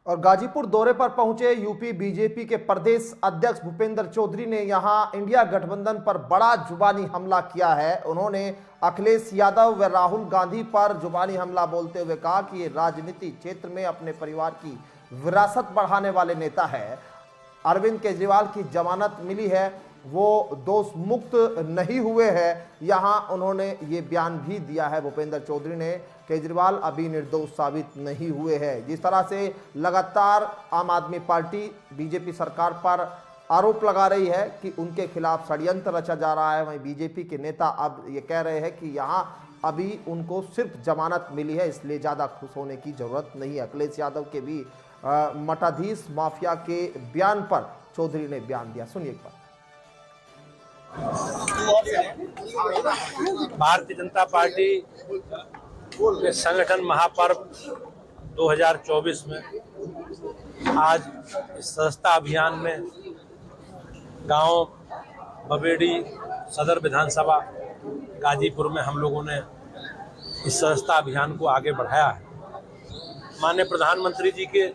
और गाजीपुर दौरे पर पहुंचे यूपी बीजेपी के प्रदेश अध्यक्ष भूपेंद्र चौधरी ने यहां इंडिया गठबंधन पर बड़ा जुबानी हमला किया है। उन्होंने अखिलेश यादव व राहुल गांधी पर जुबानी हमला बोलते हुए कहा कि ये राजनीति क्षेत्र में अपने परिवार की विरासत बढ़ाने वाले नेता है। अरविंद केजरीवाल की जमानत मिली है, वो दोष मुक्त नहीं हुए हैं। यहां उन्होंने ये बयान भी दिया है भूपेंद्र चौधरी ने, केजरीवाल अभी निर्दोष साबित नहीं हुए हैं। जिस तरह से लगातार आम आदमी पार्टी बीजेपी सरकार पर आरोप लगा रही है कि उनके खिलाफ षड्यंत्र रचा जा रहा है, वहीं बीजेपी के नेता अब ये कह रहे हैं कि यहां अभी उनको सिर्फ जमानत मिली है, इसलिए ज़्यादा खुश होने की जरूरत नहीं है। अखिलेश यादव के भी मठाधीश माफिया के बयान पर चौधरी ने बयान दिया, सुनिए एक बार। भारतीय जनता पार्टी के संगठन महापर्व 2024 में आज इस सदस्यता अभियान में गांव बबेड़ी सदर विधानसभा गाजीपुर में हम लोगों ने इस सदस्यता अभियान को आगे बढ़ाया है। माननीय प्रधानमंत्री जी के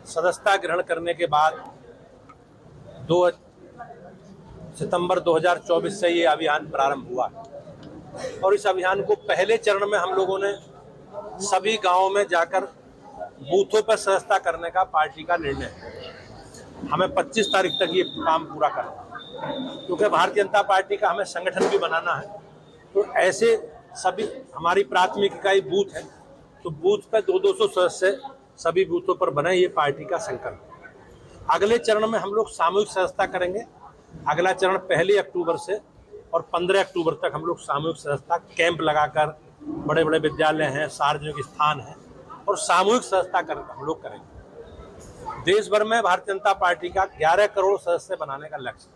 सदस्यता ग्रहण करने के बाद 2 सितंबर 2024 से ये अभियान प्रारंभ हुआ और इस अभियान को पहले चरण में हम लोगों ने सभी गांवों में जाकर बूथों पर सदस्यता करने का पार्टी का निर्णय है। हमें 25 तारीख तक ये काम पूरा करना है, क्योंकि भारतीय जनता पार्टी का हमें संगठन भी बनाना है। तो ऐसे सभी हमारी प्राथमिक इकाई बूथ है, तो बूथ पर 200 सदस्य सभी बूथों पर बने, ये पार्टी का संकल्प। अगले चरण में हम लोग सामूहिक सदस्यता करेंगे। अगला चरण 1 अक्टूबर से और 15 अक्टूबर तक हम लोग सामूहिक सदस्यता कैंप लगाकर बड़े बड़े विद्यालय हैं, सार्वजनिक स्थान हैं और सामूहिक सदस्यता कर हम लोग करेंगे। देश भर में भारतीय जनता पार्टी का 11 करोड़ सदस्य बनाने का लक्ष्य।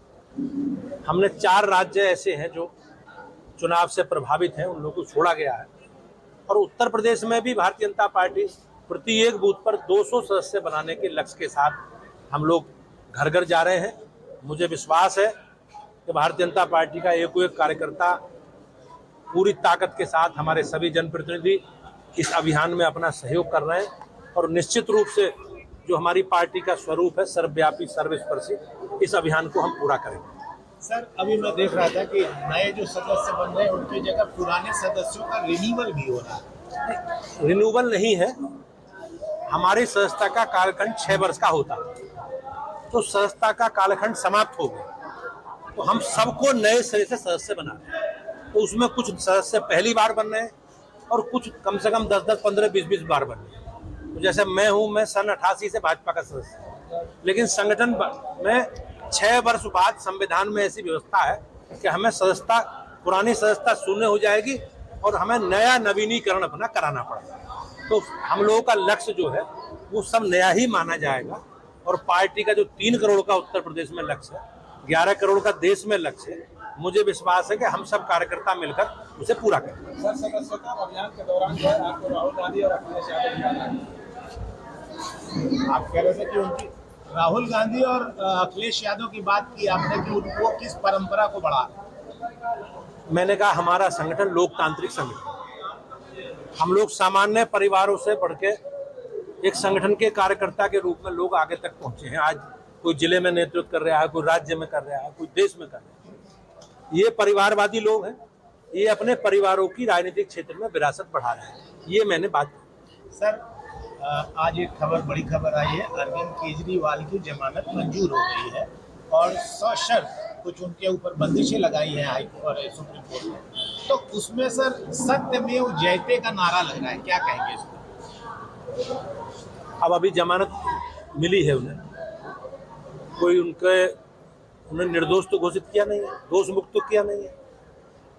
हमने 4 राज्य ऐसे हैं जो चुनाव से प्रभावित हैं, उन लोगों को छोड़ा गया है। और उत्तर प्रदेश में भी भारतीय जनता पार्टी प्रति एक बूथ पर 200 सदस्य बनाने के लक्ष्य के साथ हम लोग घर घर जा रहे हैं। मुझे विश्वास है कि भारतीय जनता पार्टी का एक कार्यकर्ता पूरी ताकत के साथ, हमारे सभी जनप्रतिनिधि इस अभियान में अपना सहयोग कर रहे हैं और निश्चित रूप से जो हमारी पार्टी का स्वरूप है सर्वव्यापी सर्वस्पर्शी, इस अभियान को हम पूरा करेंगे। सर, अभी मैं देख रहा था कि नए जो सदस्य बन रहे हैं उनकी जगह पुराने सदस्यों का रिन्यूअल भी हो रहा है। रिन्यूअल नहीं है, हमारी सदस्यता का कालखंड 6 वर्ष का होता है, तो सदस्यता का कालखंड समाप्त हो गया, तो हम सबको नए सिरे से सदस्य बना रहे हैं। तो उसमें कुछ सदस्य पहली बार बन रहे हैं और कुछ कम से कम 10-10, 15, 20-20 बार बन रहे हैं। तो जैसे मैं हूं, मैं सन 88 से भाजपा का सदस्य, लेकिन संगठन में 6 वर्ष बाद संविधान में ऐसी व्यवस्था है कि हमें सदस्यता, पुरानी सदस्यता शून्य हो जाएगी और हमें नया नवीनीकरण अपना कराना पड़ेगा। तो हम लोगों का लक्ष्य जो है वो सब नया ही माना जाएगा और पार्टी का जो 3 करोड़ का उत्तर प्रदेश में लक्ष्य है, 11 करोड़ का देश में लक्ष्य है, मुझे विश्वास है कि हम सब कार्यकर्ता मिलकर उसे पूरा करेंगे। सर, सदस्यता अभियान के दौरान जो है आपको राहुल गांधी और अखिलेश यादव, आप कह रहे थे कि उनकी राहुल गांधी और अखिलेश यादव की बात की आपने कि उनको किस परंपरा को बढ़ा। मैंने कहा हमारा संगठन लोकतांत्रिक संगठन, हम लोग सामान्य परिवारों से बढ़ के एक संगठन के कार्यकर्ता के रूप में लोग आगे तक पहुंचे हैं। आज कोई जिले में नेतृत्व कर रहा है, कोई राज्य में कर रहा है, कोई देश में कर रहा है। ये परिवारवादी लोग हैं, ये अपने परिवारों की राजनीतिक क्षेत्र में विरासत बढ़ा रहे हैं, ये मैंने बात की। सर, आज एक खबर, बड़ी खबर आई है, अरविंद केजरीवाल की जमानत मंजूर हो गई है और सशर्त कुछ उनके ऊपर बंदिशें लगाई हैं हाईकोर्ट और सुप्रीम कोर्ट ने। तो उसमें सर सत्यमेव जयते का नारा लग रहा है, क्या कहेंगे इस पर? अब अभी जमानत मिली है उन्हें, कोई उन्हें निर्दोष तो घोषित किया नहीं है, दोष मुक्त तो किया नहीं है।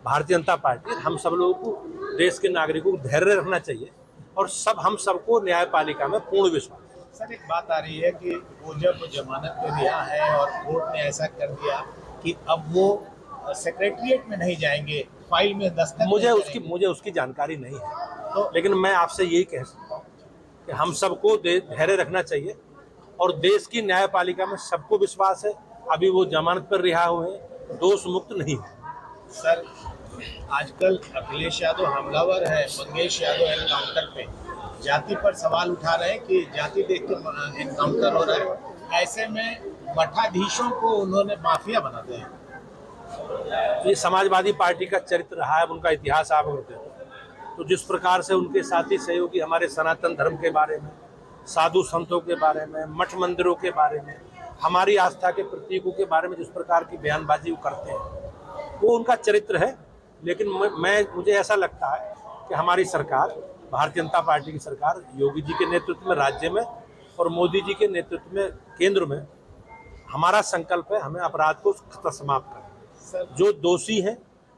भारतीय जनता पार्टी, हम सब लोगों को, देश के नागरिकों को धैर्य रखना चाहिए और हम सबको न्यायपालिका में पूर्ण विश्वास है। सर, एक बात आ रही है कि वो जब जमानत पे रिहा है और कोर्ट ने ऐसा कर दिया कि अब वो सेक्रेटरिएट में नहीं जाएंगे, फाइल में दस्तखत मुझे उसकी जानकारी नहीं है, तो लेकिन मैं आपसे यही कह सकता हूँ कि हम सबको धैर्य रखना चाहिए और देश की न्यायपालिका में सबको विश्वास है। अभी वो जमानत पर रिहा हुए हैं, दोष मुक्त नहीं है। सर, आजकल अखिलेश यादव हमलावर है, मंगेश यादव एनकाउंटर पे, जाति पर सवाल उठा रहे हैं कि जाति देख के एनकाउंटर हो रहा है। ऐसे में मठाधीशों को उन्होंने माफिया बना दिया है। ये समाजवादी पार्टी का चरित्र रहा है, उनका इतिहास आप होते हैं तो जिस प्रकार से उनके साथी सहयोगी हमारे सनातन धर्म के बारे में, साधु संतों के बारे में, मठ मंदिरों के बारे में, हमारी आस्था के प्रतीकों के बारे में जिस प्रकार की बयानबाजी वो करते हैं वो उनका चरित्र है। लेकिन मुझे ऐसा लगता है कि हमारी सरकार, भारतीय जनता पार्टी की सरकार, योगी जी के नेतृत्व में राज्य में और मोदी जी के नेतृत्व में केंद्र में, हमारा संकल्प है हमें अपराध को समाप्त करना। जो दोषी हैं,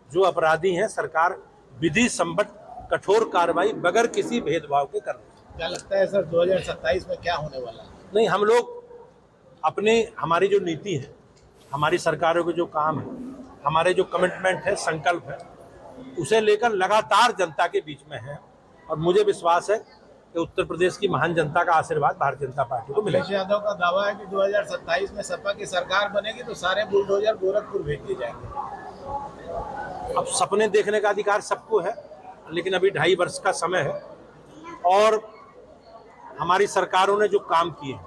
जो अपराधी हैं, सरकार विधि सम्मत कठोर कार्रवाई बगैर किसी भेदभाव के करनी। क्या लगता है सर 2027 में क्या होने वाला है? नहीं, हम लोग हमारी जो नीति है, हमारी सरकारों के जो काम है, हमारे जो कमिटमेंट है, संकल्प है, उसे लेकर लगातार जनता के बीच में है और मुझे विश्वास है कि उत्तर प्रदेश की महान जनता का आशीर्वाद भारतीय जनता पार्टी को मिलेगा। अखिलेश यादव का दावा है कि 2027 में सपा की सरकार बनेगी तो सारे बुलडोजर गोरखपुर भेज दिए जाएंगे। अब सपने देखने का अधिकार सबको है, लेकिन अभी 2.5 वर्ष का समय है और हमारी सरकारों ने जो काम किए,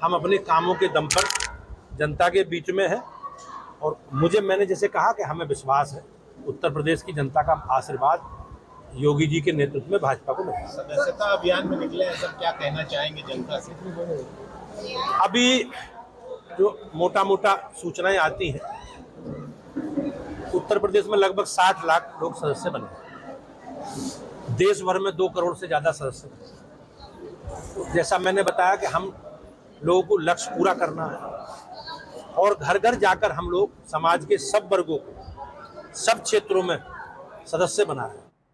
हम अपने कामों के दम पर जनता के बीच में है और मैंने जैसे कहा कि हमें विश्वास है उत्तर प्रदेश की जनता का आशीर्वाद योगी जी के नेतृत्व में भाजपा को मिलेगा। सदस्यता अभियान में निकले हैं सर, क्या कहना चाहेंगे जनता से? अभी जो मोटा सूचनाएं आती हैं, उत्तर प्रदेश में लगभग 60 लाख लोग सदस्य बने, देश भर में 2 करोड़ से ज्यादा सदस्य बने। जैसा मैंने बताया कि हम लोगों को लक्ष्य पूरा करना है और घर घर जाकर हम लोग समाज के सब वर्गों को, सब क्षेत्रों में सदस्य बना रहे हैं।